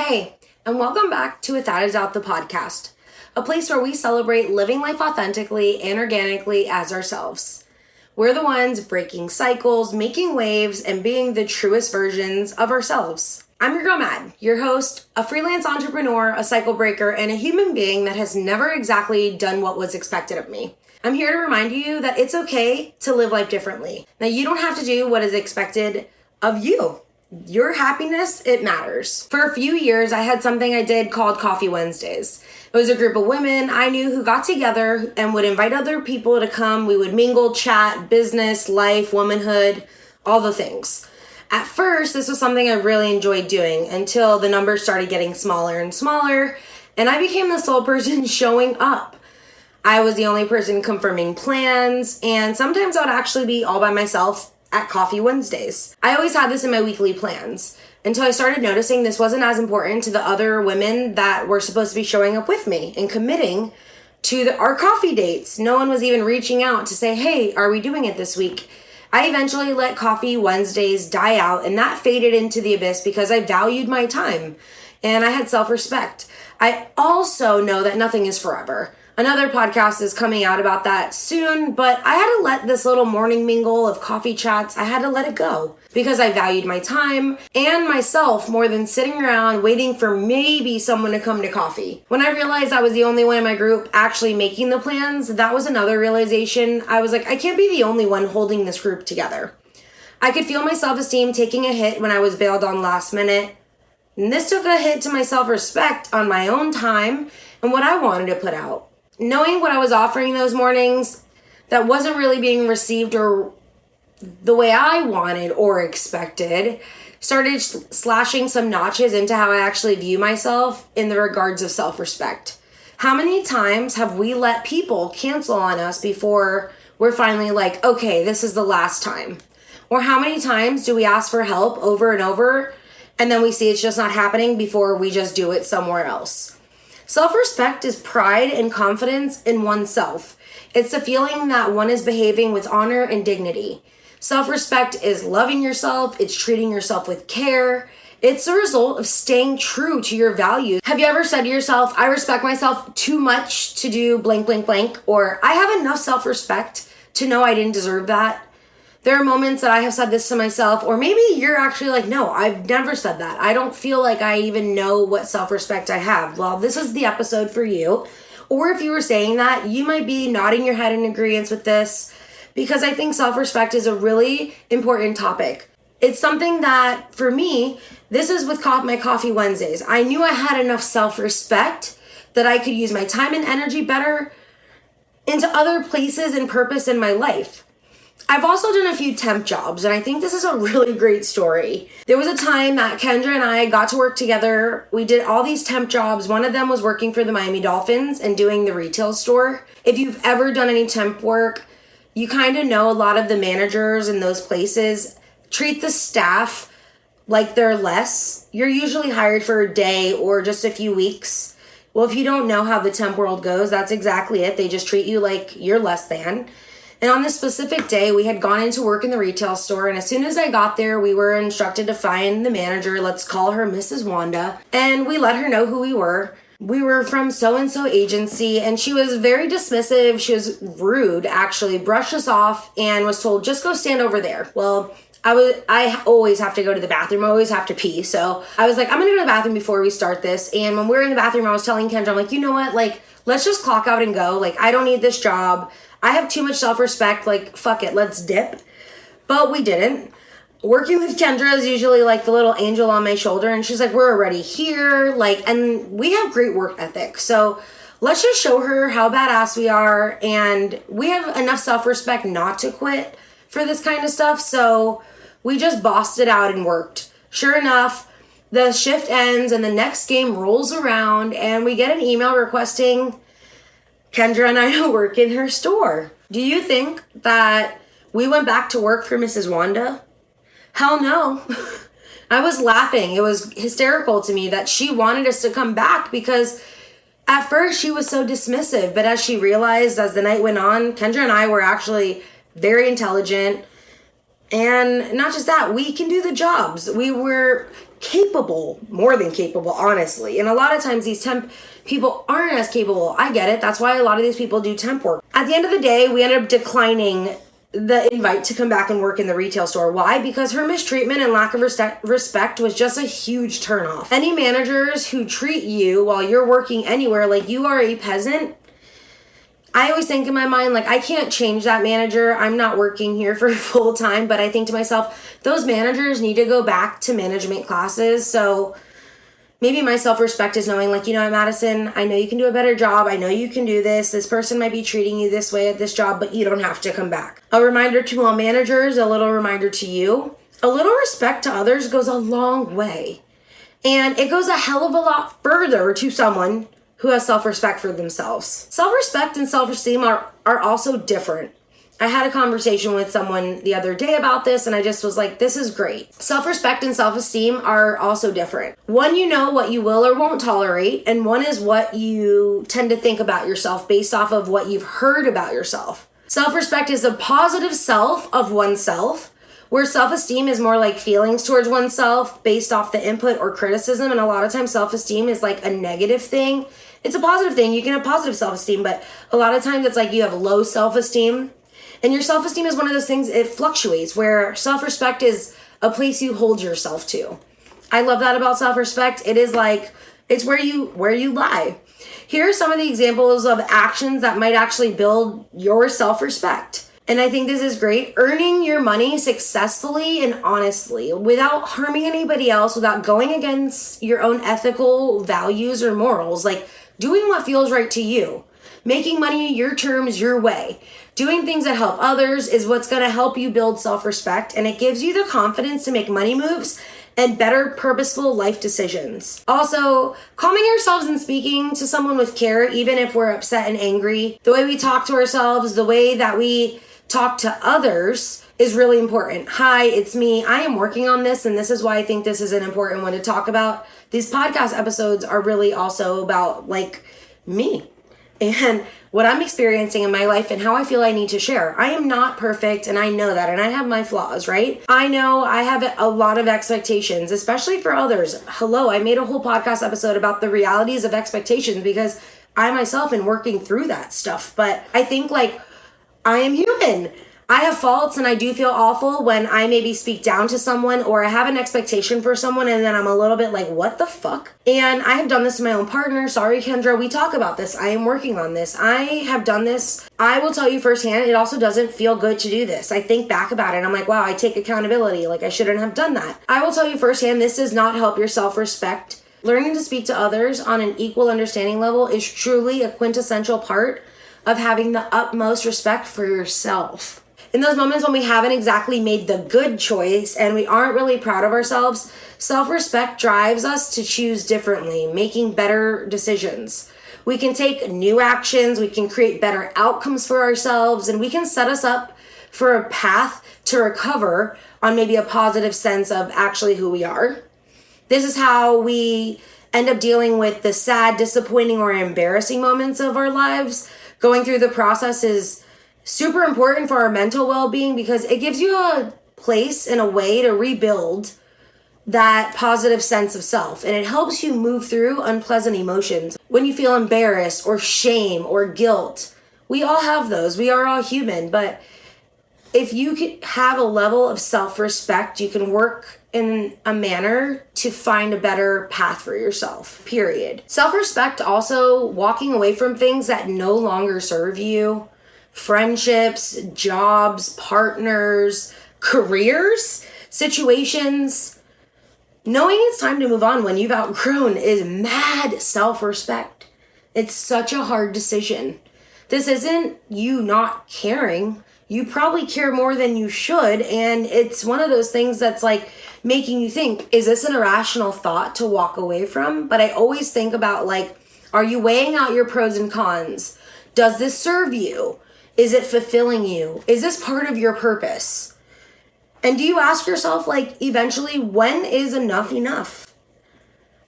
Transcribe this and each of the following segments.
Hey, and welcome back to Without a Doubt, the podcast, a place where we celebrate living life authentically and organically as ourselves. We're the ones breaking cycles, making waves, and being the truest versions of ourselves. I'm your girl Mad, your host, a freelance entrepreneur, a cycle breaker, and a human being that has never exactly done what was expected of me. I'm here to remind you that it's okay to live life differently. Now, you don't have to do what is expected of you. Your happiness, it matters. For a few years, I had something I did called Coffee Wednesdays. It was a group of women I knew who got together and would invite other people to come. We would mingle, chat, business, life, womanhood, all the things. At first, this was something I really enjoyed doing until the numbers started getting smaller and smaller, and I became the sole person showing up. I was the only person confirming plans, and sometimes I would actually be all by myself at Coffee Wednesdays. I always had this in my weekly plans until I started noticing this wasn't as important to the other women that were supposed to be showing up with me and committing to our coffee dates. No one was even reaching out to say, hey, are we doing it this week? I eventually let Coffee Wednesdays die out, and that faded into the abyss because I valued my time and I had self-respect. I also know that nothing is forever. Another podcast is coming out about that soon, but I had to let this little morning mingle of coffee chats, I had to let it go because I valued my time and myself more than sitting around waiting for maybe someone to come to coffee. When I realized I was the only one in my group actually making the plans, that was another realization. I was like, I can't be the only one holding this group together. I could feel my self-esteem taking a hit when I was bailed on last minute. And this took a hit to my self-respect on my own time and what I wanted to put out. Knowing what I was offering those mornings that wasn't really being received or the way I wanted or expected started slashing some notches into how I actually view myself in the regards of self-respect. How many times have we let people cancel on us before we're finally like, okay, this is the last time? Or how many times do we ask for help over and over and then we see it's just not happening before we just do it somewhere else? Self-respect is pride and confidence in oneself. It's the feeling that one is behaving with honor and dignity. Self-respect is loving yourself. It's treating yourself with care. It's the result of staying true to your values. Have you ever said to yourself, I respect myself too much to do blank, blank, blank, or I have enough self-respect to know I didn't deserve that? There are moments that I have said this to myself, or maybe you're actually like, no, I've never said that. I don't feel like I even know what self-respect I have. Well, this is the episode for you. Or if you were saying that, you might be nodding your head in agreement with this because I think self-respect is a really important topic. It's something that, for me, this is with my Coffee Wednesdays. I knew I had enough self-respect that I could use my time and energy better into other places and purpose in my life. I've also done a few temp jobs, and I think this is a really great story. There was a time that Kendra and I got to work together. We did all these temp jobs. One of them was working for the Miami Dolphins and doing the retail store. If you've ever done any temp work, you kind of know a lot of the managers in those places treat the staff like they're less. You're usually hired for a day or just a few weeks. Well, if you don't know how the temp world goes, that's exactly it. They just treat you like you're less than. And on this specific day, we had gone into work in the retail store, and as soon as I got there, we were instructed to find the manager. Let's call her Mrs. Wanda, and we let her know who we were. We were from so-and-so agency, and she was very dismissive. She was rude, actually, brushed us off, and was told, just go stand over there. Well, I always have to go to the bathroom. I always have to pee. So I was like, I'm going to go to the bathroom before we start this. And when we were in the bathroom, I was telling Kendra, I'm like, you know what? Like, let's just clock out and go. Like, I don't need this job. I have too much self-respect, like, fuck it, let's dip. But we didn't. Working with Kendra is usually like the little angel on my shoulder, and she's like, we're already here, like, and we have great work ethic. So let's just show her how badass we are, and we have enough self-respect not to quit for this kind of stuff. So we just bossed it out and worked. Sure enough, the shift ends and the next game rolls around, and we get an email requesting Kendra and I work in her store. Do you think that we went back to work for Mrs. Wanda? Hell no. I was laughing. It was hysterical to me that she wanted us to come back because at first she was so dismissive, but as she realized as the night went on, Kendra and I were actually very intelligent. And not just that, we can do the jobs. capable, more than capable, honestly. And a lot of times these temp people aren't as capable. I get it. That's why a lot of these people do temp work. At the end of the day, we end up declining the invite to come back and work in the retail store. Why? Because her mistreatment and lack of respect was just a huge turnoff. Any managers who treat you while you're working anywhere like you are a peasant, I always think in my mind, like, I can't change that manager. I'm not working here for full time, but I think to myself, those managers need to go back to management classes. So maybe my self-respect is knowing, like, you know what, Madison, I know you can do a better job. I know you can do this. This person might be treating you this way at this job, but you don't have to come back. A reminder to all managers, a little reminder to you. A little respect to others goes a long way. And it goes a hell of a lot further to someone who has self-respect for themselves. Self-respect and self-esteem are also different. I had a conversation with someone the other day about this, and I just was like, this is great. Self-respect and self-esteem are also different. One, you know what you will or won't tolerate, and one is what you tend to think about yourself based off of what you've heard about yourself. Self-respect is a positive self of oneself, where self-esteem is more like feelings towards oneself based off the input or criticism, and a lot of times self-esteem is like a negative thing. It's a positive thing. You can have positive self-esteem, but a lot of times it's like you have low self-esteem. And your self-esteem is one of those things, it fluctuates, where self-respect is a place you hold yourself to. I love that about self-respect. It is like, it's where you lie. Here are some of the examples of actions that might actually build your self-respect. And I think this is great. Earning your money successfully and honestly, without harming anybody else, without going against your own ethical values or morals, like doing what feels right to you. Making money your terms, your way. Doing things that help others is what's going to help you build self-respect, and it gives you the confidence to make money moves and better purposeful life decisions. Also, calming ourselves and speaking to someone with care, even if we're upset and angry. The way we talk to ourselves, the way that we talk to others is really important. Hi, it's me. I am working on this, and this is why I think this is an important one to talk about. These podcast episodes are really also about, like, me and what I'm experiencing in my life and how I feel I need to share. I am not perfect, and I know that, and I have my flaws, right? I know I have a lot of expectations, especially for others. Hello, I made a whole podcast episode about the realities of expectations because I myself am working through that stuff. But I think, like, I am human. I have faults, and I do feel awful when I maybe speak down to someone or I have an expectation for someone and then I'm a little bit like, what the fuck? And I have done this to my own partner. Sorry, Kendra, we talk about this. I am working on this. I have done this. I will tell you firsthand, it also doesn't feel good to do this. I think back about it and I'm like, wow, I take accountability. Like, I shouldn't have done that. I will tell you firsthand, this does not help your self-respect. Learning to speak to others on an equal understanding level is truly a quintessential part of having the utmost respect for yourself. In those moments when we haven't exactly made the good choice and we aren't really proud of ourselves, self-respect drives us to choose differently, making better decisions. We can take new actions, we can create better outcomes for ourselves, and we can set us up for a path to recover on maybe a positive sense of actually who we are. This is how we end up dealing with the sad, disappointing, or embarrassing moments of our lives. Going through the process is super important for our mental well-being because it gives you a place and a way to rebuild that positive sense of self, and it helps you move through unpleasant emotions. When you feel embarrassed or shame or guilt, we all have those. We are all human, but if you have a level of self-respect, you can work in a manner to find a better path for yourself, period. Self-respect also walking away from things that no longer serve you. Friendships, jobs, partners, careers, situations. Knowing it's time to move on when you've outgrown is mad self-respect. It's such a hard decision. This isn't you not caring. You probably care more than you should, and it's one of those things that's like making you think, is this an irrational thought to walk away from? But I always think about, like, are you weighing out your pros and cons? Does this serve you? Is it fulfilling you? Is this part of your purpose? And do you ask yourself, like, eventually, when is enough enough?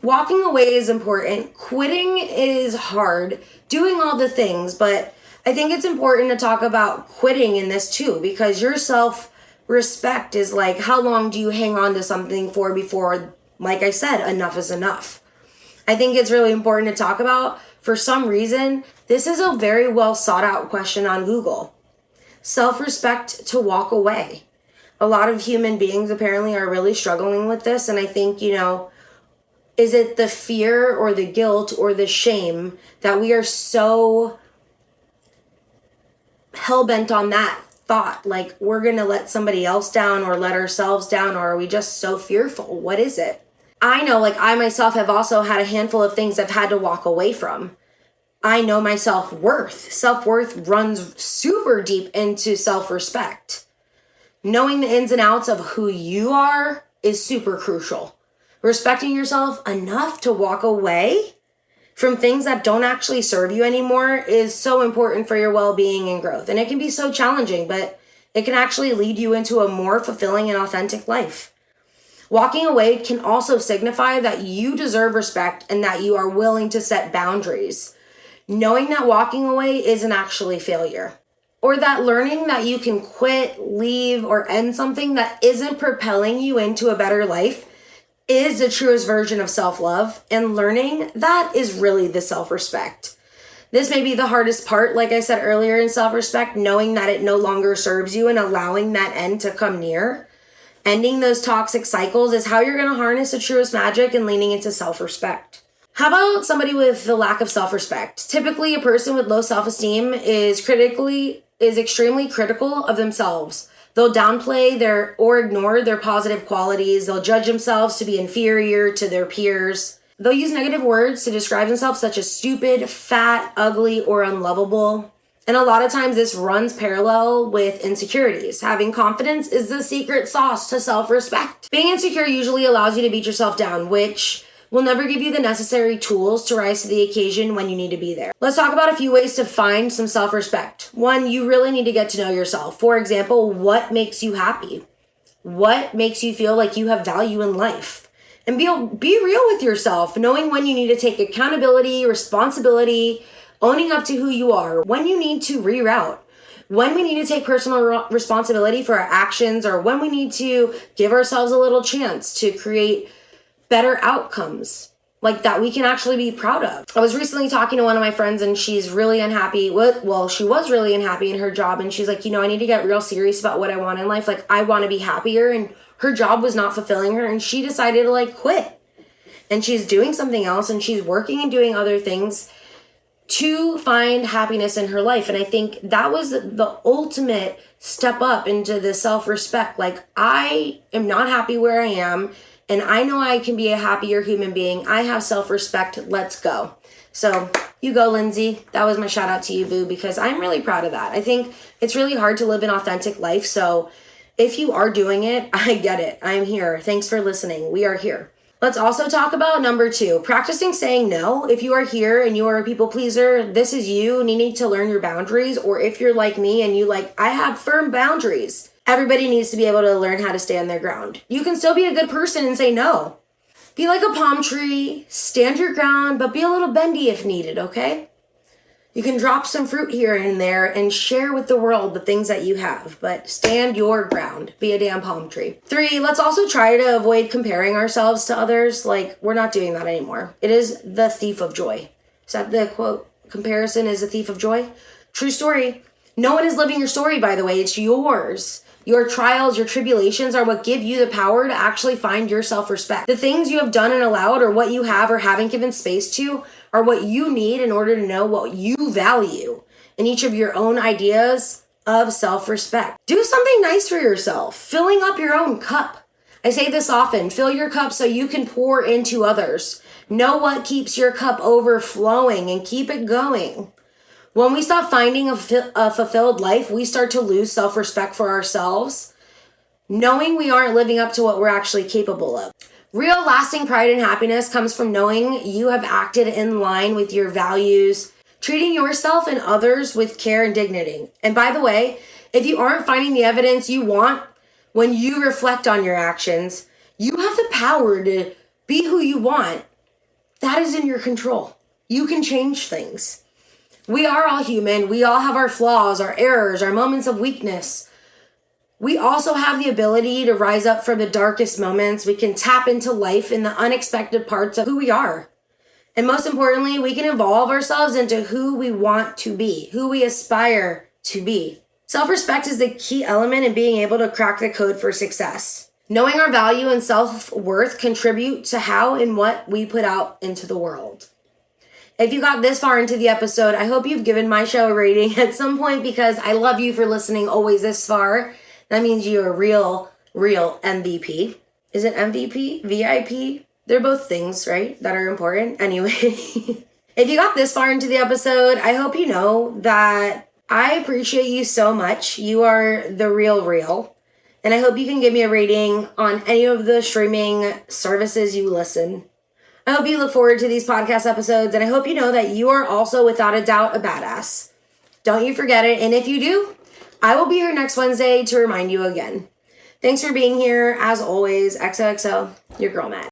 Walking away is important. Quitting is hard. Doing all the things. But I think it's important to talk about quitting in this too, because your self-respect is like, how long do you hang on to something for before Like I said, enough is enough. I think it's really important to talk about. For some reason, this is a very well sought out question on Google. Self-respect to walk away. A lot of human beings apparently are really struggling with this. And I think, is it the fear or the guilt or the shame that we are so hell-bent on that thought? Like, we're going to let somebody else down or let ourselves down, or are we just so fearful? What is it? I know, like, I myself have also had a handful of things I've had to walk away from. I know my self-worth. Self-worth runs super deep into self-respect. Knowing the ins and outs of who you are is super crucial. Respecting yourself enough to walk away from things that don't actually serve you anymore is so important for your well-being and growth. And it can be so challenging, but it can actually lead you into a more fulfilling and authentic life. Walking away can also signify that you deserve respect and that you are willing to set boundaries. Knowing that walking away isn't actually failure, or that learning that you can quit, leave, or end something that isn't propelling you into a better life is the truest version of self-love, and learning that is really the self-respect. This may be the hardest part, like I said earlier, in self-respect, knowing that it no longer serves you and allowing that end to come near. Ending those toxic cycles is how you're going to harness the truest magic and leaning into self-respect. How about somebody with the lack of self-respect? Typically, a person with low self-esteem is extremely critical of themselves. They'll downplay or ignore their positive qualities. They'll judge themselves to be inferior to their peers. They'll use negative words to describe themselves, such as stupid, fat, ugly, or unlovable. And a lot of times this runs parallel with insecurities. Having confidence is the secret sauce to self-respect. Being insecure usually allows you to beat yourself down, which will never give you the necessary tools to rise to the occasion when you need to be there. Let's talk about a few ways to find some self-respect. One, you really need to get to know yourself. For example, what makes you happy? What makes you feel like you have value in life? And be real with yourself, knowing when you need to take accountability, responsibility, owning up to who you are, when you need to reroute, when we need to take personal responsibility for our actions, or when we need to give ourselves a little chance to create better outcomes like that we can actually be proud of. I was recently talking to one of my friends and she's really unhappy. She was really unhappy in her job, and she's like, I need to get real serious about what I want in life. Like, I want to be happier, and her job was not fulfilling her, and she decided to quit. And she's doing something else, and she's working and doing other things to find happiness in her life. And I think that was the ultimate step up into the self-respect. Like, I am not happy where I am, and I know I can be a happier human being. I have self-respect. Let's go. So you go, Lindsay. That was my shout out to you, boo, because I'm really proud of that. I think it's really hard to live an authentic life. So if you are doing it, I get it. I'm here. Thanks for listening. We are here. Let's also talk about number 2, practicing saying no. If you are here and you are a people pleaser, this is you and you need to learn your boundaries. Or if you're like me and I have firm boundaries. Everybody needs to be able to learn how to stand their ground. You can still be a good person and say no. Be like a palm tree, stand your ground, but be a little bendy if needed, okay? You can drop some fruit here and there and share with the world the things that you have, but stand your ground. Be a damn palm tree. 3, let's also try to avoid comparing ourselves to others. We're not doing that anymore. It is the thief of joy. Is that the quote? Comparison is a thief of joy? True story. No one is living your story, by the way. It's yours. Your trials, your tribulations are what give you the power to actually find your self-respect. The things you have done and allowed, or what you have or haven't given space to, are what you need in order to know what you value in each of your own ideas of self-respect. Do something nice for yourself, filling up your own cup. I say this often, fill your cup so you can pour into others. Know what keeps your cup overflowing and keep it going. When we stop finding a fulfilled life, we start to lose self-respect for ourselves, knowing we aren't living up to what we're actually capable of. Real lasting pride and happiness comes from knowing you have acted in line with your values, treating yourself and others with care and dignity. And by the way, if you aren't finding the evidence you want when you reflect on your actions, you have the power to be who you want. That is in your control. You can change things. We are all human. We all have our flaws, our errors, our moments of weakness. We also have the ability to rise up from the darkest moments. We can tap into life in the unexpected parts of who we are. And most importantly, we can evolve ourselves into who we want to be, who we aspire to be. Self-respect is the key element in being able to crack the code for success. Knowing our value and self-worth contribute to how and what we put out into the world. If you got this far into the episode, I hope you've given my show a rating at some point because I love you for listening always this far. That means you're a real MVP. Is it MVP? VIP? They're both things, right? That are important. Anyway, if you got this far into the episode, I hope you know that I appreciate you so much. You are the real. And I hope you can give me a rating on any of the streaming services you listen. I hope you look forward to these podcast episodes, and I hope you know that you are also, without a doubt, a badass. Don't you forget it, and if you do, I will be here next Wednesday to remind you again. Thanks for being here. As always, XOXO, your girl Matt.